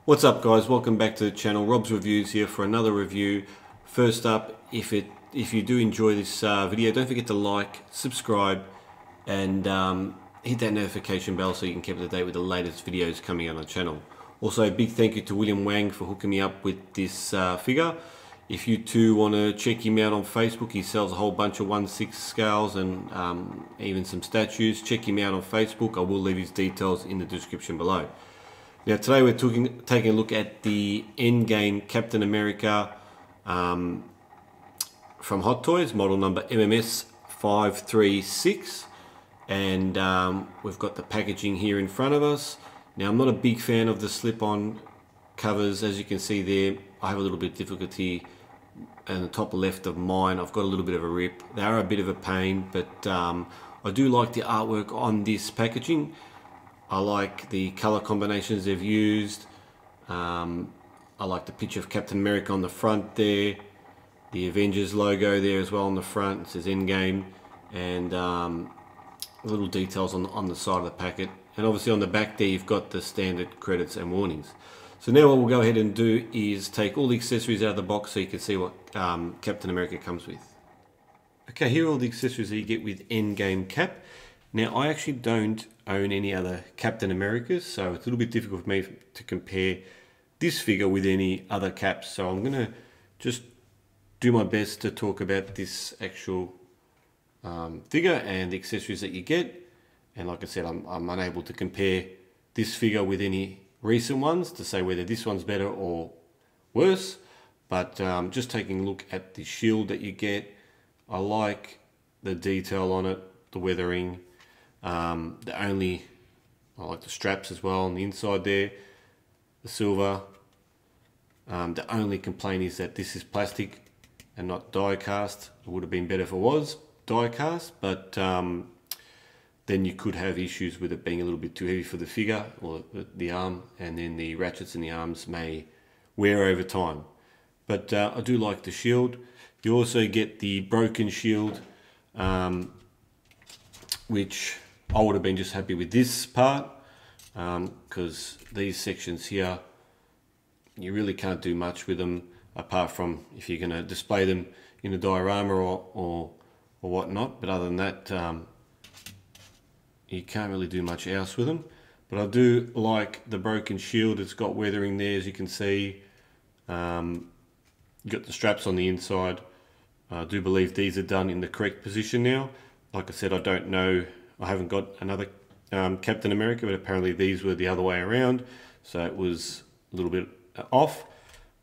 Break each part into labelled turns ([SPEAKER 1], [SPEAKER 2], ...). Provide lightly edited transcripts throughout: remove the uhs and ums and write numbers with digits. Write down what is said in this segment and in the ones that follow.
[SPEAKER 1] What's up guys, welcome back to the channel. Rob's Reviews here for another review. First up, if you do enjoy this video, don't forget to like, subscribe and hit that notification bell so you can keep up to date with the latest videos coming out on the channel. Also a big thank you to William Wang for hooking me up with this figure. If you too want to check him out on Facebook, he sells a whole bunch of 1/6 scales and even some statues. Check him out on Facebook. I will leave his details in the description below. Now today we're taking a look at the Endgame Captain America from Hot Toys, model number MMS536, and we've got the packaging here in front of us. Now I'm not a big fan of the slip-on covers, as you can see there. I have a little bit of difficulty in the top left of mine. I've got a little bit of a rip. They are a bit of a pain, but I do like the artwork on this packaging. I like the color combinations they've used. I like the picture of Captain America on the front there, the Avengers logo there as well on the front. It says Endgame, and little details on the side of the packet. And obviously on the back there you've got the standard credits and warnings. So now what we'll go ahead and do is take all the accessories out of the box so you can see what Captain America comes with. Okay, here are all the accessories that you get with Endgame Cap. Now I actually don't own any other Captain Americas, so it's a little bit difficult for me to compare this figure with any other caps. So I'm going to just do my best to talk about this actual figure and the accessories that you get. And like I said, I'm unable to compare this figure with any recent ones to say whether this one's better or worse. But just taking a look at the shield that you get, I like the detail on it, the weathering. I like the straps as well on the inside there, the silver. The only complaint is that this is plastic and not die cast. It would have been better if it was die cast, but then you could have issues with it being a little bit too heavy for the figure or the arm, and then the ratchets in the arms may wear over time. But I do like the shield. You also get the broken shield, which I would have been just happy with this part, because these sections here, you really can't do much with them apart from if you're going to display them in a diorama or whatnot. But other than that, you can't really do much else with them. But I do like the broken shield. It's got weathering there, as you can see. You've got the straps on the inside. I do believe these are done in the correct position now. Like I said, I don't know. I haven't got another Captain America, but apparently these were the other way around, so it was a little bit off.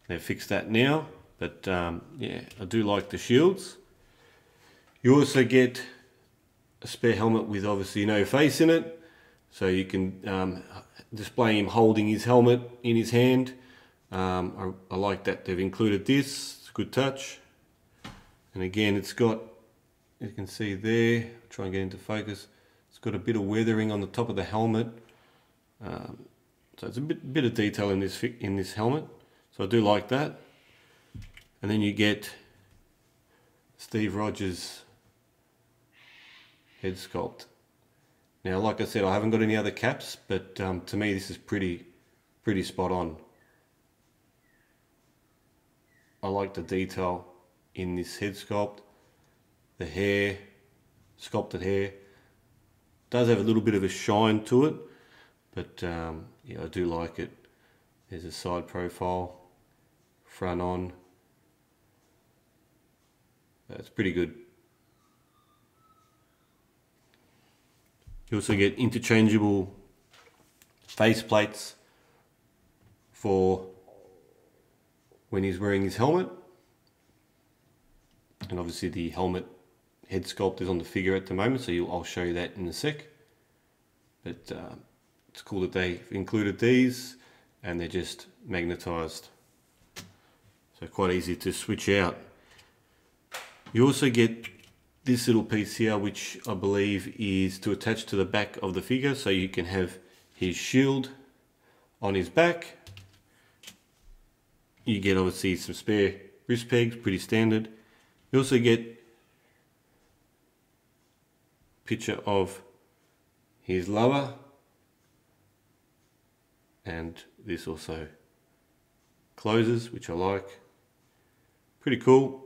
[SPEAKER 1] They've fixed that now, but yeah, I do like the shields. You also get a spare helmet with obviously no face in it, so you can display him holding his helmet in his hand. I like that they've included this. It's a good touch. And again, it's got, you can see there, try and get into focus, it's got a bit of weathering on the top of the helmet. So it's a bit of detail in this helmet, so I do like that. And then you get Steve Rogers' head sculpt. Now, like I said, I haven't got any other caps, but to me this is pretty spot on. I like the detail in this head sculpt. The hair, sculpted hair, does have a little bit of a shine to it, but yeah, I do like it. There's a side profile, front on. That's pretty good. You also get interchangeable face plates for when he's wearing his helmet. And obviously the helmet head sculpt is on the figure at the moment, so I'll show you that in a sec. But it's cool that they've included these, and they're just magnetized, so quite easy to switch out. You also get this little piece here, which I believe is to attach to the back of the figure, so you can have his shield on his back. You get obviously some spare wrist pegs, pretty standard. You also get a picture of his lower, and this also closes, which I like. Pretty cool.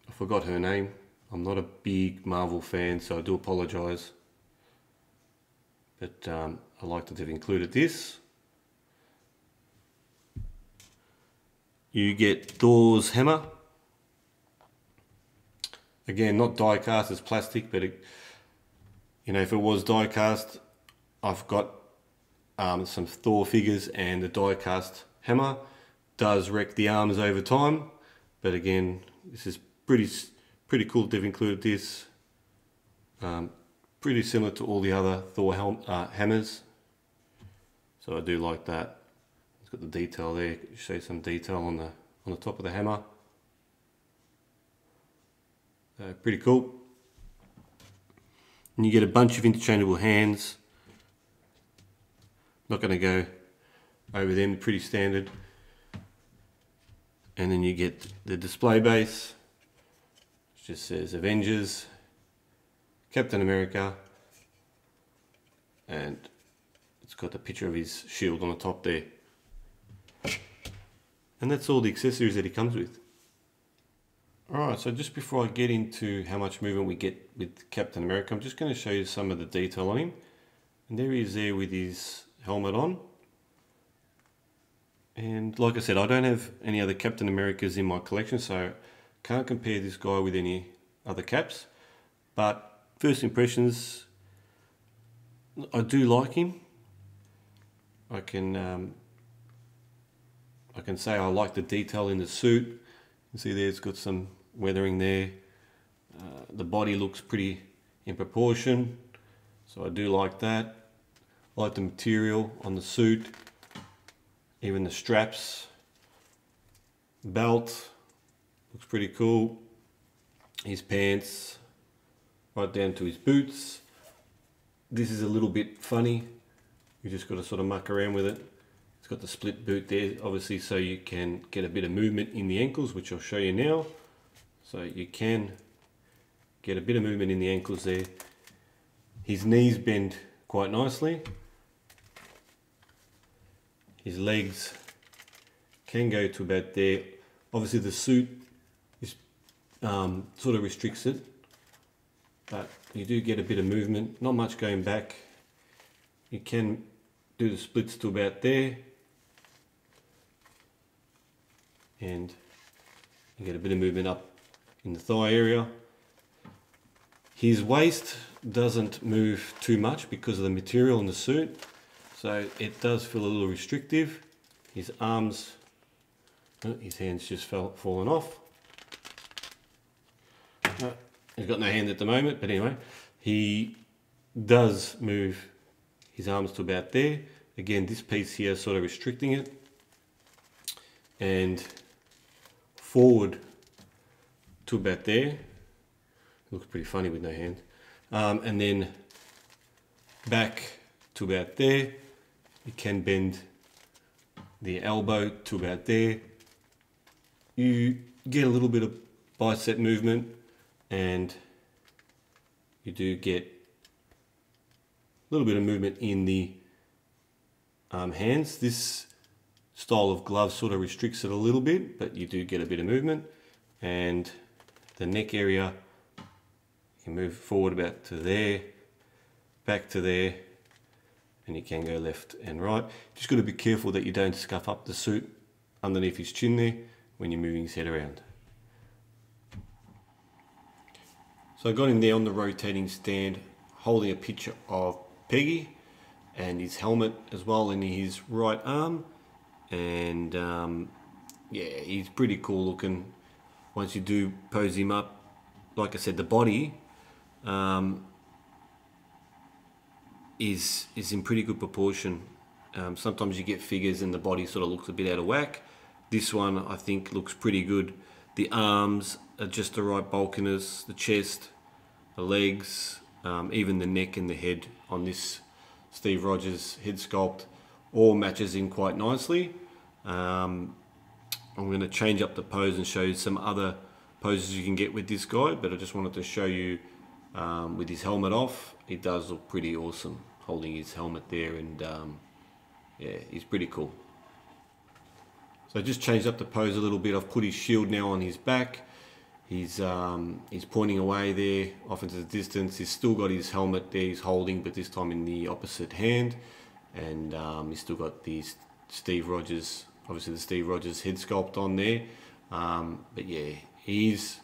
[SPEAKER 1] I forgot her name. I'm not a big Marvel fan, so I do apologise. But I like that they've included this. You get Thor's hammer. Again, not die cast, it's plastic, but it, you know, if it was die cast, I've got some Thor figures, and the die cast hammer does wreck the arms over time. But again, this is pretty cool that they've included this. Pretty similar to all the other Thor hammers, so I do like that. It's got the detail there. Show some detail on the top of the hammer. Pretty cool. And you get a bunch of interchangeable hands. Not going to go over them. Pretty standard. And then you get the display base, which just says Avengers, Captain America, and it's got the picture of his shield on the top there. And that's all the accessories that he comes with. Alright, so just before I get into how much movement we get with Captain America, I'm just going to show you some of the detail on him. And there he is there with his helmet on. And like I said, I don't have any other Captain Americas in my collection, so can't compare this guy with any other caps. But first impressions, I do like him. I can say I like the detail in the suit. You can see there it's got some weathering there. The body looks pretty in proportion, so I do like that. I like the material on the suit, even the straps. Belt looks pretty cool. His pants, right down to his boots. This is a little bit funny. You just got to sort of muck around with it. It's got the split boot there, obviously, so you can get a bit of movement in the ankles, which I'll show you now. So you can get a bit of movement in the ankles there. His knees bend quite nicely. His legs can go to about there. Obviously the suit is sort of restricts it, but you do get a bit of movement, not much going back. You can do the splits to about there, and you get a bit of movement up in the thigh area. His waist doesn't move too much because of the material in the suit, so it does feel a little restrictive. His arms, his hands just fallen off. He's got no hand at the moment, but anyway, he does move his arms to about there. Again, this piece here is sort of restricting it. And forward to about there. Looks pretty funny with no hand. And then back to about there. You can bend the elbow to about there. You get a little bit of bicep movement, and you do get a little bit of movement in the hands. This style of glove sort of restricts it a little bit, but you do get a bit of movement. And the neck area, you can move forward about to there, back to there, and you can go left and right. Just got to be careful that you don't scuff up the suit underneath his chin there when you're moving his head around. So I got him there on the rotating stand, holding a picture of Peggy and his helmet as well in his right arm. And yeah, he's pretty cool looking once you do pose him up. Like I said, the body is in pretty good proportion. Sometimes you get figures and the body sort of looks a bit out of whack. This one I think looks pretty good. The arms are just the right bulkiness, the chest, the legs, even the neck and the head on this Steve Rogers head sculpt all matches in quite nicely. I'm going to change up the pose and show you some other poses you can get with this guy, but I just wanted to show you with his helmet off. He does look pretty awesome holding his helmet there, and yeah, he's pretty cool. So I just changed up the pose a little bit. I've put his shield now on his back. He's pointing away there, off into the distance. He's still got his helmet there he's holding, but this time in the opposite hand. And he's still got the Steve Rogers, obviously the Steve Rogers head sculpt on there. But yeah, he's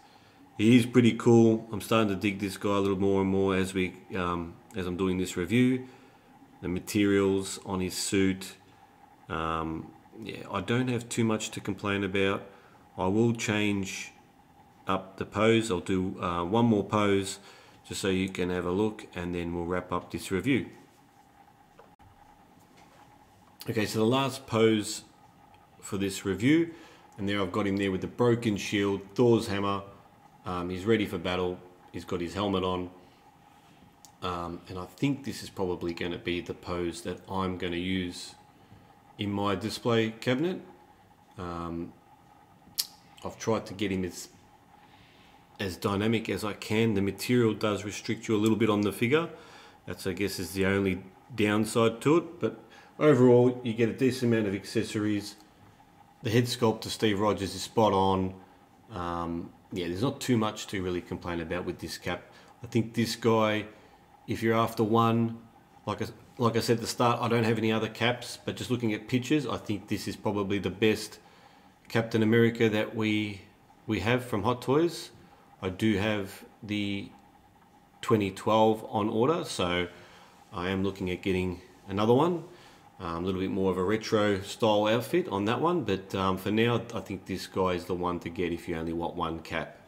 [SPEAKER 1] pretty cool. I'm starting to dig this guy a little more and more as I'm doing this review. The materials on his suit. Yeah, I don't have too much to complain about. I will change up the pose. I'll do one more pose just so you can have a look, and then we'll wrap up this review. Okay, so the last pose for this review, and there I've got him there with the broken shield, Thor's hammer. He's ready for battle. He's got his helmet on. And I think this is probably going to be the pose that I'm going to use in my display cabinet. I've tried to get him as dynamic as I can. The material does restrict you a little bit on the figure. That's, I guess, is the only downside to it. But overall, you get a decent amount of accessories. The head sculpt to Steve Rogers is spot on. Yeah, there's not too much to really complain about with this cap. I think this guy, if you're after one, like I said at the start, I don't have any other caps, but just looking at pictures, I think this is probably the best Captain America that we have from Hot Toys. I do have the 2012 on order, so I am looking at getting another one. A little bit more of a retro style outfit on that one, but for now I think this guy is the one to get if you only want one cap.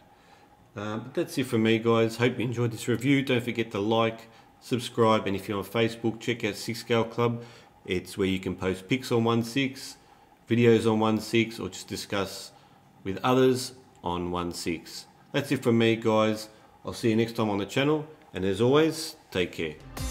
[SPEAKER 1] But that's it from me, guys. Hope you enjoyed this review. Don't forget to like, subscribe, and if you're on Facebook, check out 6 Scale Club. It's where you can post pics on 1/6, videos on 1/6, or just discuss with others on 1/6. That's it from me, guys. I'll see you next time on the channel, and as always, take care.